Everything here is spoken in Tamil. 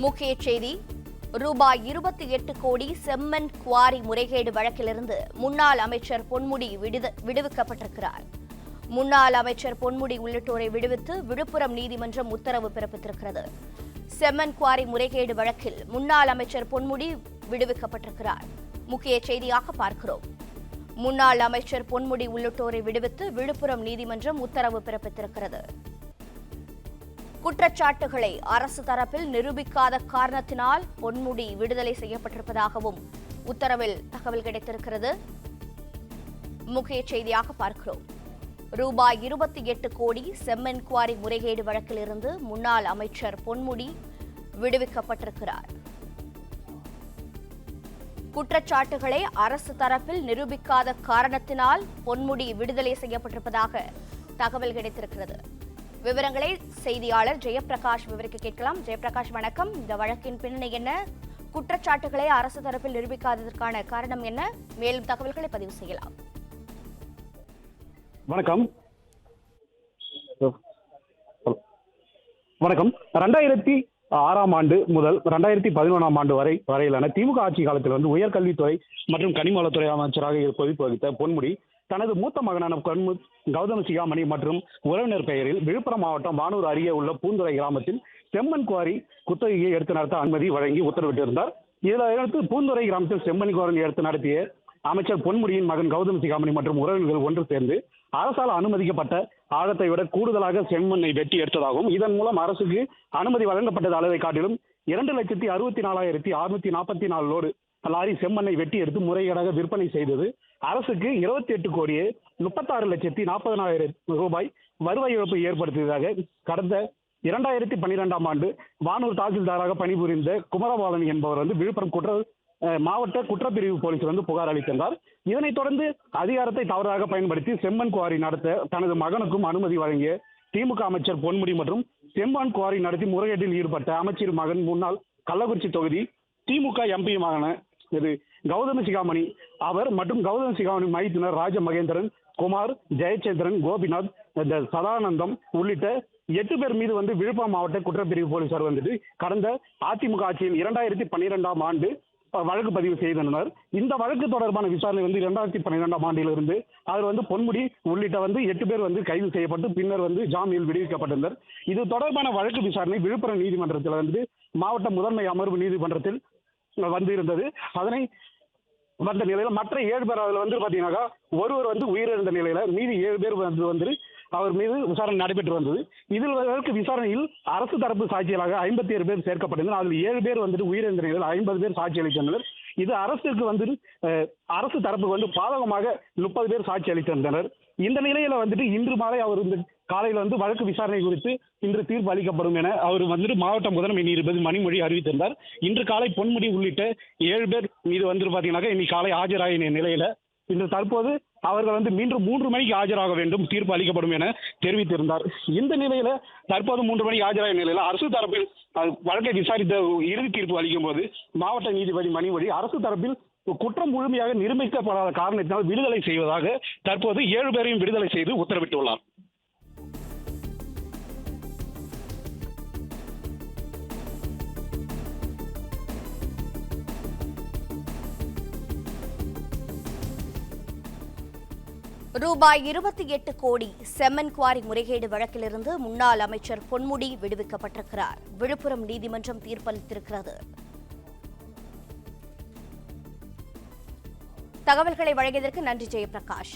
முக்கிய செய்தி ரூபாய் 28 கோடி செம்மண் குவாரி முறைகேடு வழக்கிலிருந்து முன்னாள் அமைச்சர் பொன்முடி விடுவிக்கப்பட்டிருக்கிறார். முன்னாள் அமைச்சர் பொன்முடி உள்ளிட்டோரை விடுவித்து விழுப்புரம் நீதிமன்றம் உத்தரவு பிறப்பித்திருக்கிறது. செம்மண் குவாரி முறைகேடு வழக்கில் முன்னாள் அமைச்சர் பொன்முடி விடுவிக்கப்பட்டிருக்கிறார். முக்கிய செய்தியாக பார்க்கிறோம். முன்னாள் அமைச்சர் பொன்முடி உள்ளிட்டோரை விடுவித்து விழுப்புரம் நீதிமன்றம் உத்தரவு பிறப்பித்திருக்கிறது. குற்றச்சாட்டுகளை அரசு தரப்பில் நிரூபிக்காத காரணத்தினால் பொன்முடி விடுதலை செய்யப்பட்டிருப்பதாகவும் உத்தரவில் தகவல் கிடைத்திருக்கிறது. முக்கிய செய்தியாக பார்க்கிறோம். ரூபாய் 28 கோடி செம்மண் குவாரி முறைகேடு வழக்கிலிருந்து முன்னாள் அமைச்சர் பொன்முடி விடுவிக்கப்பட்டிருக்கிறார். குற்றச்சாட்டுகளை அரசு தரப்பில் நிரூபிக்காத காரணத்தினால் பொன்முடி விடுதலை செய்யப்பட்டிருப்பதாக தகவல் கிடைத்திருக்கிறது. விவரங்களை செய்தியாளர் ஜெயபிரகாஷ் விவரிக்க கேட்கலாம். ஜெயபிரகாஷ், வணக்கம். இந்த வழக்கின் பின்னணி என்ன? குற்றச்சாட்டுகளை அரசு தரப்பில் நிரூபிக்காததற்கான காரணம் என்ன? மேலும் தகவல்களை பதிவு செய்யலாம். வணக்கம். 2006ஆம் ஆண்டு முதல் 2011ஆம் ஆண்டு வரையிலான திமுக ஆட்சி காலத்தில் உயர்கல்வித்துறை மற்றும் கனிமவளத்துறை அமைச்சராக பொறுப்பு வகித்த பொன்முடி தனது மூத்த மகனான கௌதம சிகாமணி மற்றும் உறவினர் பெயரில் விழுப்புரம் மாவட்டம் வானூர் அருகே உள்ள பூந்துறை கிராமத்தில் செம்மண் குவாரி குத்தகையை எடுத்து நடத்த அனுமதி வழங்கி உத்தரவிட்டிருந்தார். இதையடுத்து பூந்துறை கிராமத்தில் செம்மண் குவாரி எடுத்து நடத்திய அமைச்சர் பொன்முடியின் மகன் கௌதம சிகாமணி மற்றும் உறவினர்கள் ஒன்று சேர்ந்து அரசால் அனுமதிக்கப்பட்ட ஆழத்தை விட கூடுதலாக செம்மண்ணை வெட்டி எடுத்ததாகவும் இதன் மூலம் அரசுக்கு அனுமதி வழங்கப்பட்டது அளவை காட்டிலும் 2,64,644 லோடு லாரி செம்மண்ணை வெட்டி எடுத்து முறைகேடாக விற்பனை செய்தது அரசுக்கு 28 கோடியே 36,40,000 ரூபாய் வருவாய் இழப்பு ஏற்படுத்தியதாக கடந்த 2012ஆம் ஆண்டு வானூர் தாசில்தாராக பணிபுரிந்த குமரபாலன் என்பவர் விழுப்புரம் மாவட்ட குற்றப்பிரிவு போலீஸ் புகார் அளித்திருந்தார். இதனைத் தொடர்ந்து அதிகாரத்தை தவறாக பயன்படுத்தி செம்மண் குவாரி நடத்த தனது மகனுக்கும் அனுமதி வழங்கிய திமுக அமைச்சர் பொன்முடி மற்றும் செம்மண் குவாரி நடத்தி முறைகேட்டில் ஈடுபட்ட அமைச்சர் மகன் முன்னாள் கள்ளக்குறிச்சி தொகுதி திமுக எம்பியுமான கௌதம சிகாமணி அவர் மற்றும் கௌதம சிகாமணி மைத்தினர் ராஜ மகேந்திரன், குமார், ஜெயச்சந்திரன், கோபிநாத், சதானந்தம் உள்ளிட்ட 8 பேர் மீது விழுப்புரம் மாவட்ட குற்றப்பிரிவு போலீசார் கடந்த அதிமுக ஆட்சியில் 2012ஆம் ஆண்டு வழக்கு பதிவு செய்தனர். இந்த வழக்கு தொடர்பான விசாரணை 2012ஆம் ஆண்டிலிருந்து அவர் பொன்முடி உள்ளிட்ட 8 பேர் கைது செய்யப்பட்டு பின்னர் ஜாமீனில் விடுவிக்கப்பட்டனர். இது தொடர்பான வழக்கு விசாரணை விழுப்புரம் நீதிமன்றத்தில் மாவட்ட முதன்மை அமர்வு நீதிமன்றத்தில் இருந்தது. அதனை வந்த நிலையில் மற்ற 7 பேர் அதில் பார்த்தீங்கன்னாக்கா ஒருவர் உயிரிழந்த நிலையில மீதி 7 பேர் அவர் மீது விசாரணை நடைபெற்று வந்தது. இதில் விசாரணையில் அரசு தரப்பு சாட்சிகளாக 57 பேர் சேர்க்கப்பட்டனர். அதில் 7 பேர் உயிரிழந்த நிலையில் 50 பேர் சாட்சி அளித்தனர். இது அரசுக்கு அரசு தரப்புக்கு பாதகமாக 30 பேர் சாட்சி அளித்திருந்தனர். இந்த நிலையில இன்று மாலை அவர் காலையில் வழக்கு விசாரணை குறித்து இன்று தீர்ப்பு அளிக்கப்படும் என அவர் மாவட்ட முதன்மை நீதிபதி மணிமொழி அறிவித்திருந்தார். இன்று காலை பொன்முடி உள்ளிட்ட 7 பேர் மீது பார்த்தீங்கன்னாக்கா இன்னைக்கு காலை ஆஜராகின நிலையில இன்று தற்போது அவர்கள் மீண்டும் 3 மணிக்கு ஆஜராக வேண்டும், தீர்ப்பு அளிக்கப்படும் என தெரிவித்திருந்தார். இந்த நிலையில தற்போது 3 மணிக்கு ஆஜராக நிலையில அரசு தரப்பில் வழக்கை விசாரித்த இறுதி தீர்ப்பு அளிக்கும் போது மாவட்ட நீதிபதி மணிமொழி அரசு தரப்பில் குற்றம் முழுமையாக நிரூபிக்கப்படாத காரணத்தினால் விடுதலை செய்வதாக தற்போது 7 பேரையும் விடுதலை செய்து உத்தரவிட்டுள்ளார். ரூபாய் 28 கோடி செம்மண் குவாரி முறைகேடு வழக்கிலிருந்து முன்னாள் அமைச்சர் பொன்முடி விடுவிக்கப்பட்டிருக்கிறார். விழுப்புரம் நீதிமன்றம் தீர்ப்பளித்திருக்கிறது. தகவல்களை வழங்கியதற்கு நன்றி ஜெயபிரகாஷ்.